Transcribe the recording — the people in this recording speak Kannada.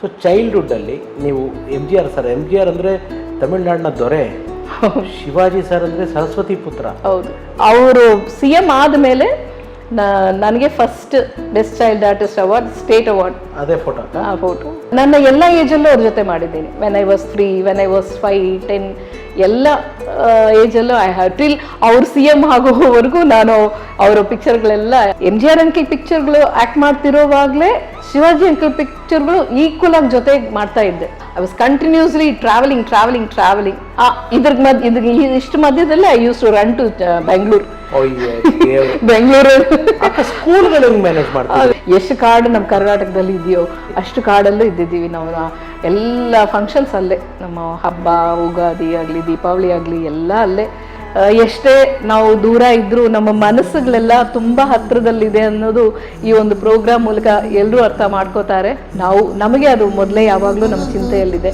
ಸೊ ಚೈಲ್ಡ್ಹುಡ್ಡಲ್ಲಿ ನೀವು ಎಮ್ ಜಿ ಆರ್ ಅಂದರೆ ತಮಿಳ್ನಾಡಿನ ದೊರೆ, ಶಿವಾಜಿ ಸರ್ ಅಂದರೆ ಸರಸ್ವತಿ ಪುತ್ರ. ಹೌದು, ಅವರು CM ಆದಮೇಲೆ ನನಗೆ first best child artist award, state award. ಅದೇ ಫೋಟೋ. ಆ ಫೋಟೋ ನನ್ನ ಎಲ್ಲ ಏಜಲ್ಲೂ ಅವ್ರ ಜೊತೆ ಮಾಡಿದ್ದೀನಿ. When I was 3, when I was 5, 10 ಎಲ್ಲ ಏಜಲ್ಲೂ ಐ ಹ್ಯಾವ್ ಟಿಲ್ ಅವ್ರು CM ಆಗೋವರೆಗೂ ನಾನು ಅವರ ಪಿಕ್ಚರ್ಗಳೆಲ್ಲ MGR ಅಂಕಲ್ ಪಿಕ್ಚರ್ಗಳು ಆ್ಯಕ್ಟ್ ಮಾಡ್ತಿರೋವಾಗಲೇ ಶಿವಾಜಿ ಅಂಕಲ್ ಪಿಕ್ಚರ್ಗಳು ಈಕ್ವಲ್ ಆಗಿ ಜೊತೆಗೆ ಮಾಡ್ತಾ ಇದ್ದೆ. I was continuously travelling. ಇಷ್ಟು ಮಧ್ಯದಲ್ಲಿ I use to run to Bengaluru. Bengaluru ಸ್ಕೂಲ್ಗಳು ಮ್ಯಾನೇಜ್ ಮಾಡ್ತಾರೆ. ಎಷ್ಟು ಕಾಡು ನಮ್ಮ ಕರ್ನಾಟಕದಲ್ಲಿ ಇದೆಯೋ ಅಷ್ಟು ಕಾಡಲ್ಲೂ ಇದ್ದಿದ್ದೀವಿ ನಾವು. ಎಲ್ಲ ಫಂಕ್ಷನ್ಸ್ ಅಲ್ಲೇ, ನಮ್ಮ ಹಬ್ಬ, ಯುಗಾದಿ ಆಗಲಿ, ದೀಪಾವಳಿ ಆಗಲಿ ಎಲ್ಲ ಅಲ್ಲೇ. ಎಷ್ಟೇ ನಾವು ದೂರ ಇದ್ರೂ ನಮ್ಮ ಮನಸ್ಸುಗಳೆಲ್ಲ ತುಂಬ ಹತ್ತಿರದಲ್ಲಿದೆ ಅನ್ನೋದು ಈ ಒಂದು ಪ್ರೋಗ್ರಾಮ್ ಮೂಲಕ ಎಲ್ಲರೂ ಅರ್ಥ ಮಾಡ್ಕೋತಾರೆ. ನಮಗೆ ಅದು ಮೊದಲೇ ಯಾವಾಗಲೂ ನಮ್ಮ ಚಿಂತೆಯಲ್ಲಿದೆ.